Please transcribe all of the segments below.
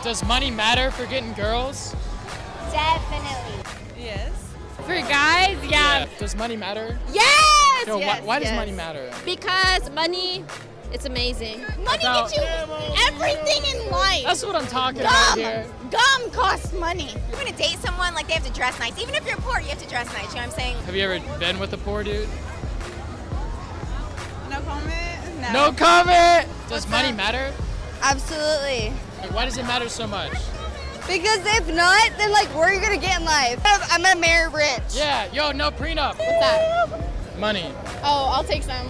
Does money matter for getting girls? Definitely. Yes. For guys, yeah. Does money matter? Yes! Yo, yes, why does yes. money matter? Because money, it's amazing. Money gets you everything in life. That's what I'm talking about here. Gum costs money. You're gonna date someone, like they have to dress nice. Even if you're poor, you have to dress nice, you know what I'm saying? Have you ever been with a poor dude? No comment? No comment! Does money matter? Absolutely. Like, why does it matter so much? Because if not, then like, where are you gonna get in life? I'm gonna marry rich. Yeah, yo, no prenup. What's that? Money. Oh, I'll take some.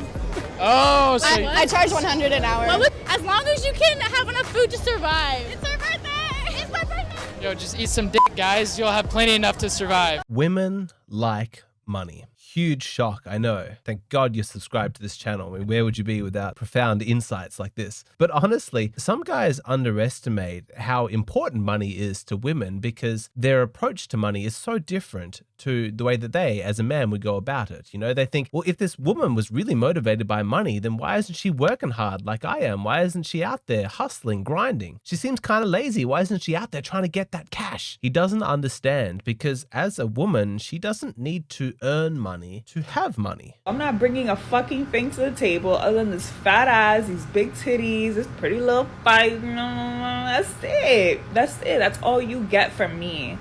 Oh, so I charge $100 an hour. As long as you can have enough food to survive. It's our birthday. It's my birthday. yo, just eat some dick, guys. You'll have plenty enough to survive. Women like money. Huge shock, I know. Thank God you're subscribed to this channel. I mean, where would you be without profound insights like this? But honestly, some guys underestimate how important money is to women because their approach to money is so different to the way that they, as a man, would go about it. You know, they think, well, if this woman was really motivated by money, then why isn't she working hard like I am? Why isn't she out there hustling, grinding? She seems kind of lazy. Why isn't she out there trying to get that cash? He doesn't understand because as a woman, she doesn't need to earn money to have money. I'm not bringing a fucking thing to the table other than this fat ass, these big titties, this pretty little fight. That's it. That's it. That's all you get from me.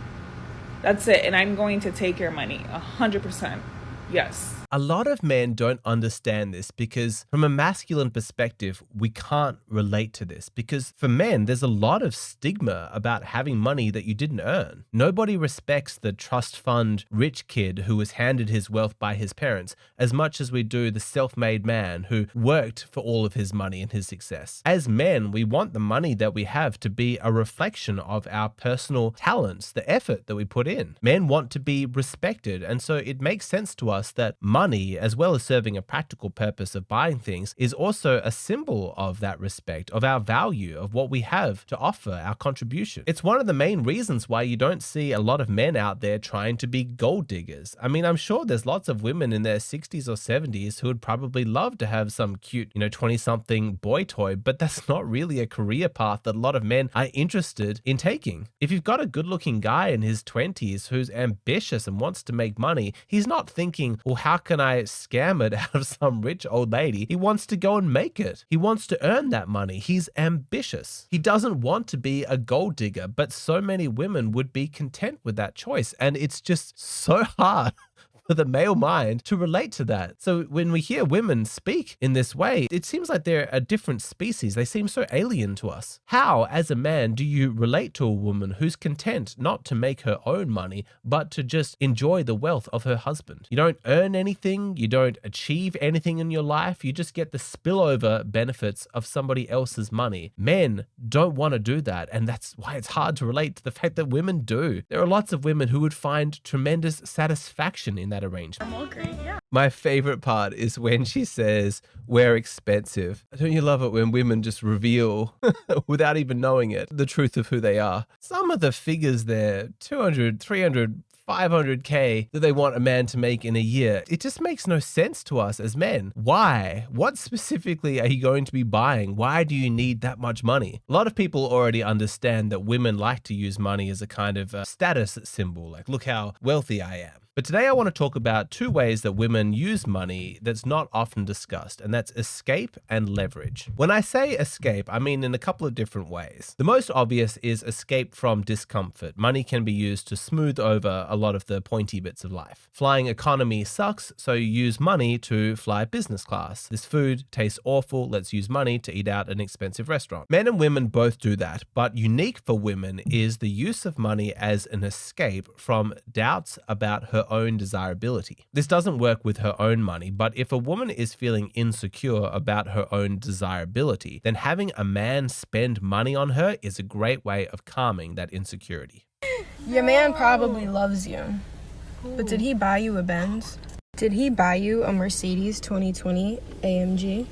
That's it. And I'm going to take your money 100%. Yes. A lot of men don't understand this because from a masculine perspective, we can't relate to this because for men, there's a lot of stigma about having money that you didn't earn. Nobody respects the trust fund rich kid who was handed his wealth by his parents as much as we do the self-made man who worked for all of his money and his success. As men, we want the money that we have to be a reflection of our personal talents, the effort that we put in. Men want to be respected, and so it makes sense to us that money, as well as serving a practical purpose of buying things, is also a symbol of that respect, of our value, of what we have to offer, our contribution. It's one of the main reasons why you don't see a lot of men out there trying to be gold diggers. I mean, I'm sure there's lots of women in their 60s or 70s who would probably love to have some cute, 20-something boy toy, but that's not really a career path that a lot of men are interested in taking. If you've got a good-looking guy in his 20s who's ambitious and wants to make money, he's not thinking, well, how can I scam it out of some rich old lady? He wants to go and make it. He wants to earn that money. He's ambitious. He doesn't want to be a gold digger, but so many women would be content with that choice. And it's just so hard for the male mind to relate to that. So when we hear women speak in this way, it seems like they're a different species. They seem so alien to us. How, as a man, do you relate to a woman who's content not to make her own money, but to just enjoy the wealth of her husband? You don't earn anything. You don't achieve anything in your life. You just get the spillover benefits of somebody else's money. Men don't want to do that. And that's why it's hard to relate to the fact that women do. There are lots of women who would find tremendous satisfaction in that arrangement. My favorite part is when she says, we're expensive. Don't you love it when women just reveal, without even knowing it, the truth of who they are? Some of the figures there, 200, 300, 500K that they want a man to make in a year. It just makes no sense to us as men. Why? What specifically are you going to be buying? Why do you need that much money? A lot of people already understand that women like to use money as a kind of status symbol, like, look how wealthy I am. But today I want to talk about two ways that women use money that's not often discussed, and that's escape and leverage. When I say escape, I mean in a couple of different ways. The most obvious is escape from discomfort. Money can be used to smooth over a lot of the pointy bits of life. Flying economy sucks, so you use money to fly business class. This food tastes awful, let's use money to eat out at an expensive restaurant. Men and women both do that, but unique for women is the use of money as an escape from doubts about her own desirability. This doesn't work with her own money, but if a woman is feeling insecure about her own desirability, then having a man spend money on her is a great way of calming that insecurity. Your man probably loves you, but did he buy you a Benz? Did he buy you a Mercedes 2020 AMG?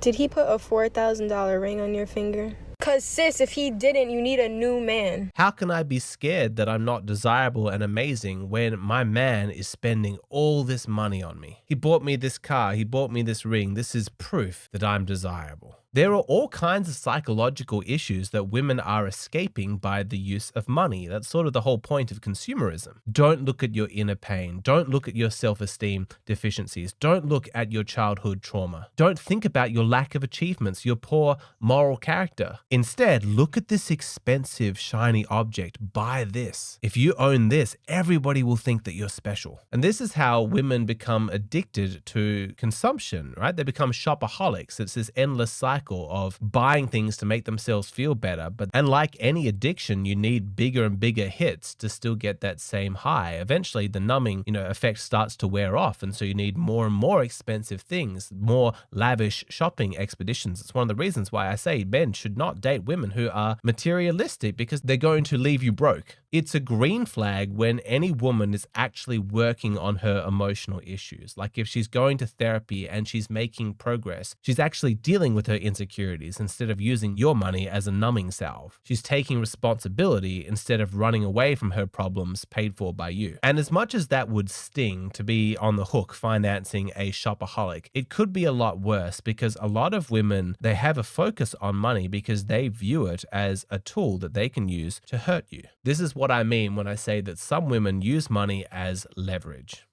Did he put a $4,000 ring on your finger? Cause sis, if he didn't, you need a new man. How can I be scared that I'm not desirable and amazing when my man is spending all this money on me? He bought me this car, he bought me this ring. This is proof that I'm desirable. There are all kinds of psychological issues that women are escaping by the use of money. That's sort of the whole point of consumerism. Don't look at your inner pain. Don't look at your self-esteem deficiencies. Don't look at your childhood trauma. Don't think about your lack of achievements, your poor moral character. Instead, look at this expensive, shiny object. Buy this. If you own this, everybody will think that you're special. And this is how women become addicted to consumption, right? They become shopaholics. It's this endless cycle of buying things to make themselves feel better. And like any addiction, you need bigger and bigger hits to still get that same high. Eventually, the numbing, effect starts to wear off. And so you need more and more expensive things, more lavish shopping expeditions. It's one of the reasons why I say men should not date women who are materialistic, because they're going to leave you broke. It's a green flag when any woman is actually working on her emotional issues. Like if she's going to therapy and she's making progress, she's actually dealing with her insecurities instead of using your money as a numbing salve. She's taking responsibility instead of running away from her problems paid for by you. And as much as that would sting to be on the hook financing a shopaholic, it could be a lot worse, because a lot of women, they have a focus on money because they view it as a tool that they can use to hurt you. This is what I mean when I say that some women use money as leverage.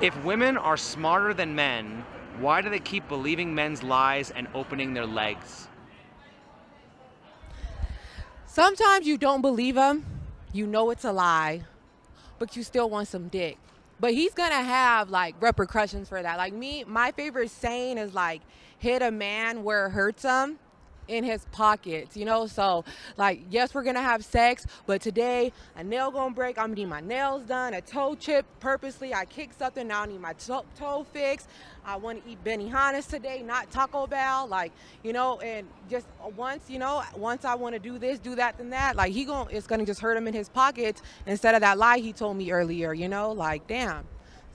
If women are smarter than men, why do they keep believing men's lies and opening their legs? Sometimes you don't believe him, you know it's a lie, but you still want some dick. But he's gonna have like repercussions for that. Like me, my favorite saying is like, hit a man where it hurts him, in his pockets, so like, yes, we're gonna have sex, but today a nail gonna break, I'm gonna need my nails done, a toe chip purposely, I kicked something, now I need my toe fixed, I want to eat Benihana's today, not Taco Bell, and just once I want to do this, do that, then that, like it's gonna just hurt him in his pockets instead of that lie he told me earlier, damn.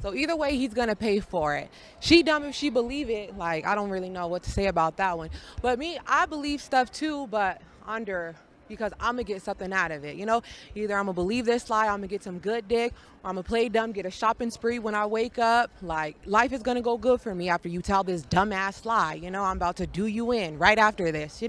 So either way, he's going to pay for it. She dumb if she believe it. Like, I don't really know what to say about that one. But me, I believe stuff too, but because I'm going to get something out of it, Either I'm going to believe this lie, I'm going to get some good dick, or I'm going to play dumb, get a shopping spree when I wake up. Like, life is going to go good for me after you tell this dumbass lie, I'm about to do you in right after this,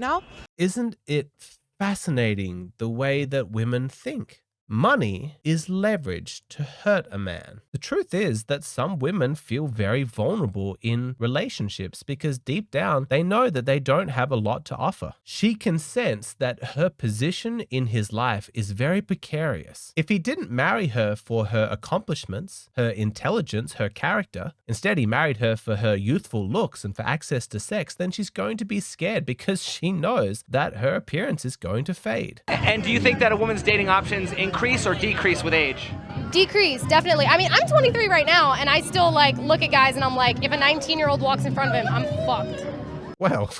Isn't it fascinating the way that women think? Money is leverage to hurt a man. The truth is that some women feel very vulnerable in relationships because deep down they know that they don't have a lot to offer. She can sense that her position in his life is very precarious. If he didn't marry her for her accomplishments, her intelligence, her character, instead he married her for her youthful looks and for access to sex, then she's going to be scared because she knows that her appearance is going to fade. And do you think that a woman's dating options increase or decrease with age? Decrease, definitely. I mean, I'm 23 right now, and I still look at guys and I'm like, if a 19-year-old walks in front of him, I'm fucked. Well,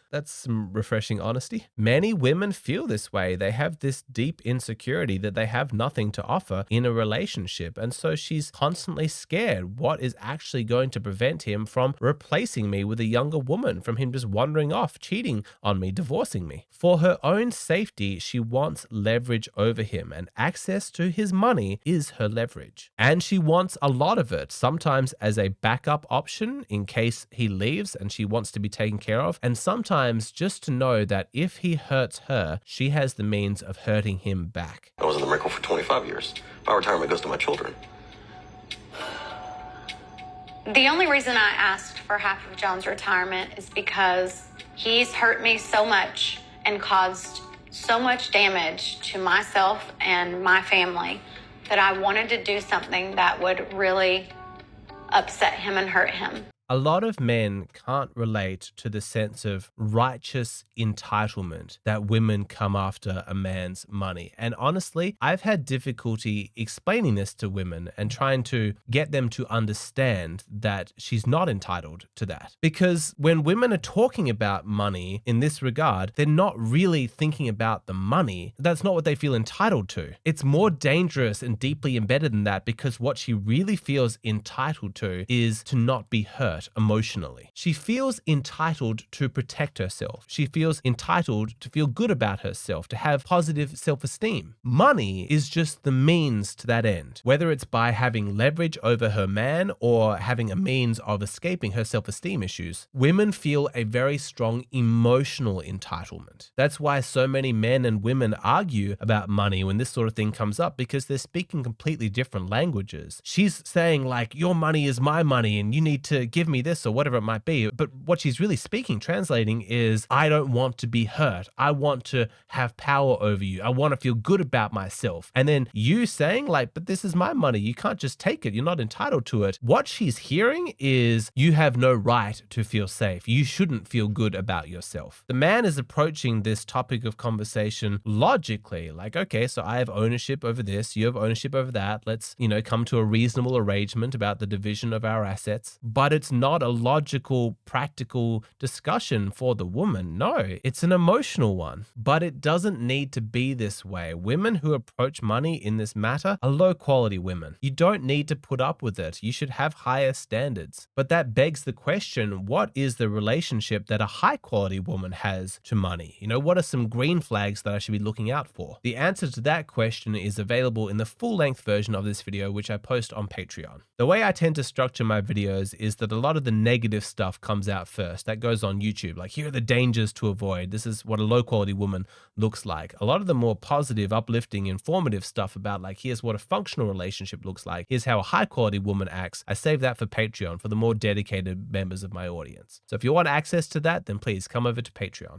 that's some refreshing honesty. Many women feel this way. They have this deep insecurity that they have nothing to offer in a relationship. And so she's constantly scared. What is actually going to prevent him from replacing me with a younger woman, from him just wandering off, cheating on me, divorcing me? For her own safety, she wants leverage over him, and access to his money is her leverage. And she wants a lot of it, sometimes as a backup option in case he leaves and she wants to be taken care of, and sometimes just to know that if he hurts her, she has the means of hurting him back. I was in the Marine Corps for 25 years. My retirement goes to my children. The only reason I asked for half of John's retirement is because he's hurt me so much and caused so much damage to myself and my family that I wanted to do something that would really upset him and hurt him. A lot of men can't relate to the sense of righteous entitlement that women come after a man's money. And honestly, I've had difficulty explaining this to women and trying to get them to understand that she's not entitled to that. Because when women are talking about money in this regard, they're not really thinking about the money. That's not what they feel entitled to. It's more dangerous and deeply embedded than that, because what she really feels entitled to is to not be hurt. hurt emotionally. She feels entitled to protect herself. She feels entitled to feel good about herself, to have positive self-esteem. Money is just the means to that end, whether it's by having leverage over her man or having a means of escaping her self-esteem issues. Women feel a very strong emotional entitlement. That's why so many men and women argue about money when this sort of thing comes up, because they're speaking completely different languages. She's saying like, your money is my money and you need to give me this or whatever it might be. But what she's really translating is, I don't want to be hurt. I want to have power over you. I want to feel good about myself. And then you saying like, but this is my money. You can't just take it. You're not entitled to it. What she's hearing is, you have no right to feel safe. You shouldn't feel good about yourself. The man is approaching this topic of conversation logically, like, okay, so I have ownership over this, you have ownership over that. Let's, come to a reasonable arrangement about the division of our assets. But it's not a logical, practical discussion for the woman. No, it's an emotional one. But it doesn't need to be this way. Women who approach money in this matter are low quality women. You don't need to put up with it. You should have higher standards. But that begs the question, what is the relationship that a high quality woman has to money? What are some green flags that I should be looking out for? The answer to that question is available in the full-length version of this video, which I post on Patreon. The way I tend to structure my videos is that a lot of the negative stuff comes out first. That goes on YouTube. Like, here are the dangers to avoid. This is what a low quality woman looks like. A lot of the more positive, uplifting, informative stuff about like, here's what a functional relationship looks like. Here's how a high quality woman acts. I save that for Patreon for the more dedicated members of my audience. So if you want access to that, then please come over to Patreon.